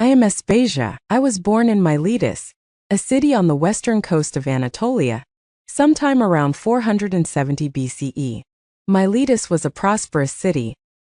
I am Aspasia. I was born in Miletus, a city on the western coast of Anatolia, sometime around 470 BCE. Miletus was a prosperous city,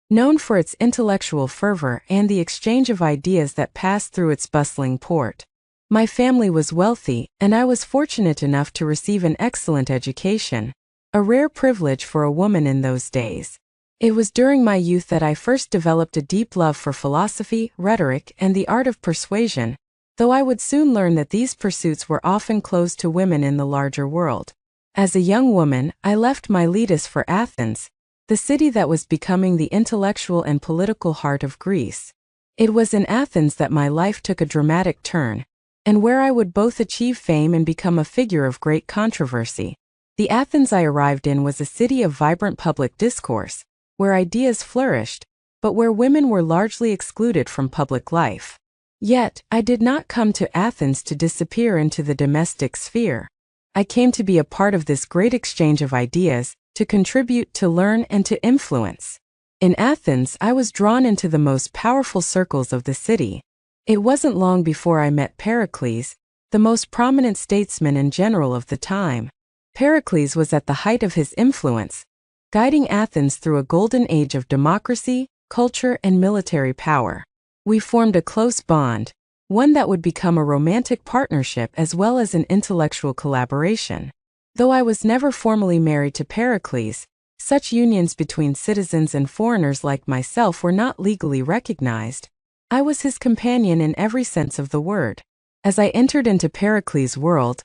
known for its intellectual fervor and the exchange of ideas that passed through its bustling port. My family was wealthy, and I was fortunate enough to receive an excellent education, a rare privilege for a woman in those days. It was during my youth that I first developed a deep love for philosophy, rhetoric, and the art of persuasion, though I would soon learn that these pursuits were often closed to women in the larger world. As a young woman, I left Miletus for Athens, the city that was becoming the intellectual and political heart of Greece. It was in Athens that my life took a dramatic turn, and where I would both achieve fame and become a figure of great controversy. The Athens I arrived in was a city of vibrant public discourse, where ideas flourished, but where women were largely excluded from public life. Yet, I did not come to Athens to disappear into the domestic sphere. I came to be a part of this great exchange of ideas, to contribute, to learn, and to influence. In Athens, I was drawn into the most powerful circles of the city. It wasn't long before I met Pericles, the most prominent statesman and general of the time. Pericles was at the height of his influence, guiding Athens through a golden age of democracy, culture, and military power. We formed a close bond, one that would become a romantic partnership as well as an intellectual collaboration. Though I was never formally married to Pericles, such unions between citizens and foreigners like myself were not legally recognized. I was his companion in every sense of the word. As I entered into Pericles' world,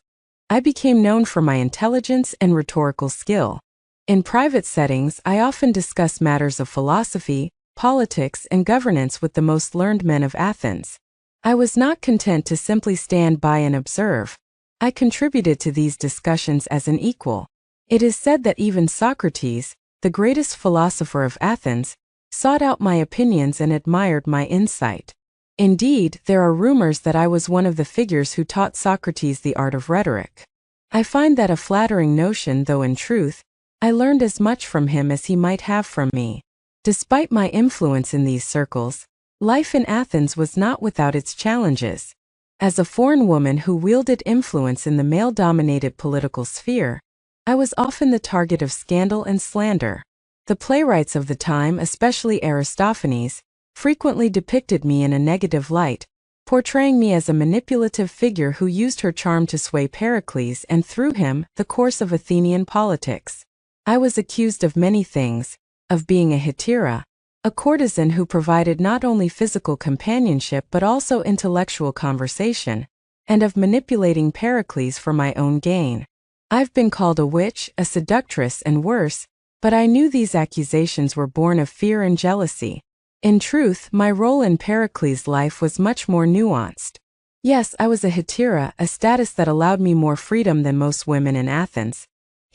I became known for my intelligence and rhetorical skill. In private settings, I often discussed matters of philosophy, politics, and governance with the most learned men of Athens. I was not content to simply stand by and observe. I contributed to these discussions as an equal. It is said that even Socrates, the greatest philosopher of Athens, sought out my opinions and admired my insight. Indeed, there are rumors that I was one of the figures who taught Socrates the art of rhetoric. I find that a flattering notion, though in truth, I learned as much from him as he might have from me. Despite my influence in these circles, life in Athens was not without its challenges. As a foreign woman who wielded influence in the male-dominated political sphere, I was often the target of scandal and slander. The playwrights of the time, especially Aristophanes, frequently depicted me in a negative light, portraying me as a manipulative figure who used her charm to sway Pericles and, through him, the course of Athenian politics. I was accused of many things: of being a hetaira, a courtesan who provided not only physical companionship but also intellectual conversation, and of manipulating Pericles for my own gain. I've been called a witch, a seductress, and worse, but I knew these accusations were born of fear and jealousy. In truth, my role in Pericles' life was much more nuanced. Yes, I was a hetaira, a status that allowed me more freedom than most women in Athens.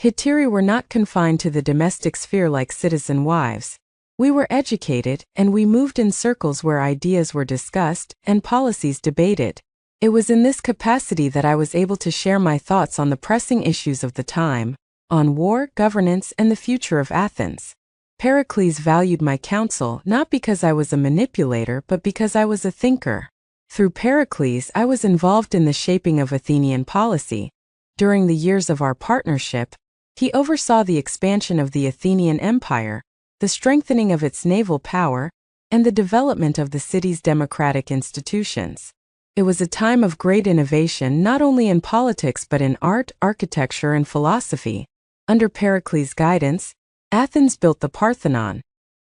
Hetairai were not confined to the domestic sphere like citizen wives. We were educated, and we moved in circles where ideas were discussed and policies debated. It was in this capacity that I was able to share my thoughts on the pressing issues of the time, on war, governance, and the future of Athens. Pericles valued my counsel not because I was a manipulator but because I was a thinker. Through Pericles, I was involved in the shaping of Athenian policy. During the years of our partnership, he oversaw the expansion of the Athenian Empire, the strengthening of its naval power, and the development of the city's democratic institutions. It was a time of great innovation not only in politics but in art, architecture, and philosophy. Under Pericles' guidance, Athens built the Parthenon,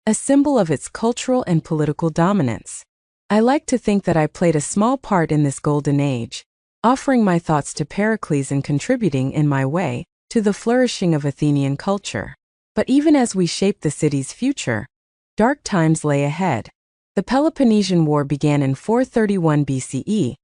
a symbol of its cultural and political dominance. I like to think that I played a small part in this golden age, offering my thoughts to Pericles and contributing in my way to the flourishing of Athenian culture. But even as we shaped the city's future, dark times lay ahead. The Peloponnesian War began in 431 BCE,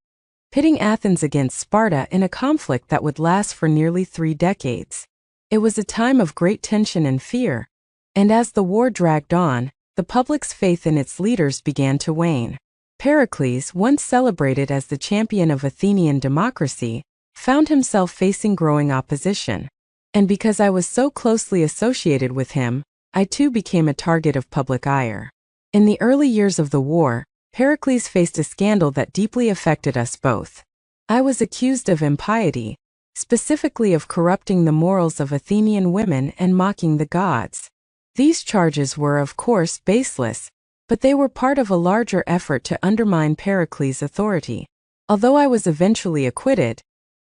pitting Athens against Sparta in a conflict that would last for nearly 3 decades. It was a time of great tension and fear, and as the war dragged on, the public's faith in its leaders began to wane. Pericles, once celebrated as the champion of Athenian democracy, found himself facing growing opposition. And because I was so closely associated with him, I too became a target of public ire. In the early years of the war, Pericles faced a scandal that deeply affected us both. I was accused of impiety, specifically of corrupting the morals of Athenian women and mocking the gods. These charges were, of course, baseless, but they were part of a larger effort to undermine Pericles' authority. Although I was eventually acquitted,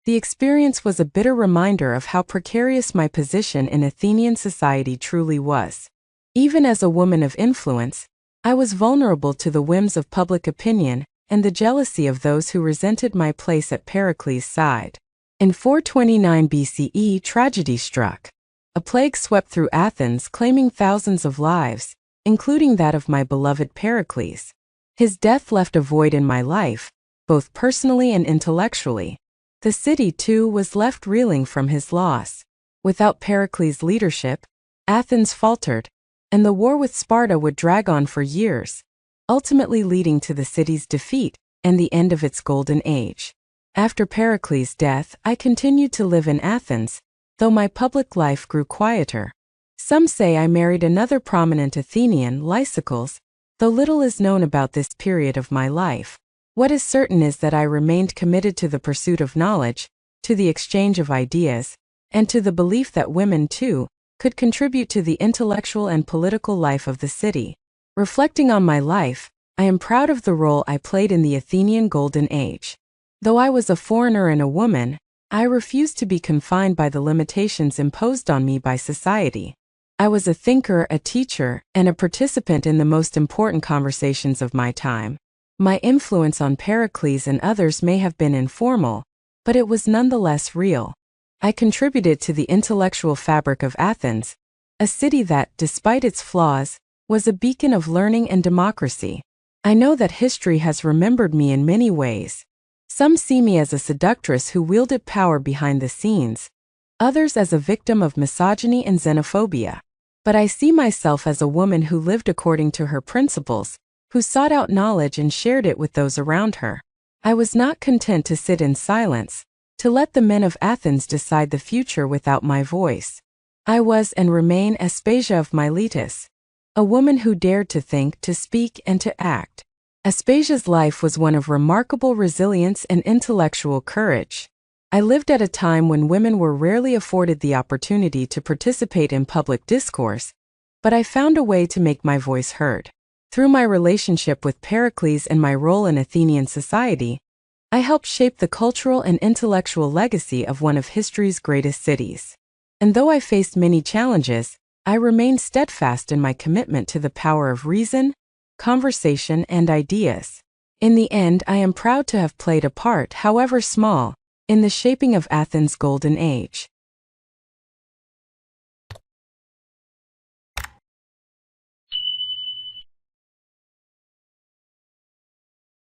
the experience was a bitter reminder of how precarious my position in Athenian society truly was. Even as a woman of influence, I was vulnerable to the whims of public opinion and the jealousy of those who resented my place at Pericles' side. In 429 BCE, tragedy struck. A plague swept through Athens, claiming thousands of lives, including that of my beloved Pericles. His death left a void in my life, both personally and intellectually. The city, too, was left reeling from his loss. Without Pericles' leadership, Athens faltered, and the war with Sparta would drag on for years, ultimately leading to the city's defeat and the end of its golden age. After Pericles' death, I continued to live in Athens, though my public life grew quieter. Some say I married another prominent Athenian, Lycicles, though little is known about this period of my life. What is certain is that I remained committed to the pursuit of knowledge, to the exchange of ideas, and to the belief that women, too, could contribute to the intellectual and political life of the city. Reflecting on my life, I am proud of the role I played in the Athenian Golden Age. Though I was a foreigner and a woman, I refused to be confined by the limitations imposed on me by society. I was a thinker, a teacher, and a participant in the most important conversations of my time. My influence on Pericles and others may have been informal, but it was nonetheless real. I contributed to the intellectual fabric of Athens, a city that, despite its flaws, was a beacon of learning and democracy. I know that history has remembered me in many ways. Some see me as a seductress who wielded power behind the scenes, others as a victim of misogyny and xenophobia. But I see myself as a woman who lived according to her principles, who sought out knowledge and shared it with those around her. I was not content to sit in silence, to let the men of Athens decide the future without my voice. I was and remain Aspasia of Miletus, a woman who dared to think, to speak, and to act. Aspasia's life was one of remarkable resilience and intellectual courage. I lived at a time when women were rarely afforded the opportunity to participate in public discourse, but I found a way to make my voice heard. Through my relationship with Pericles and my role in Athenian society, I helped shape the cultural and intellectual legacy of one of history's greatest cities. And though I faced many challenges, I remained steadfast in my commitment to the power of reason, conversation, and ideas. In the end, I am proud to have played a part, however small, in the shaping of Athens' golden age.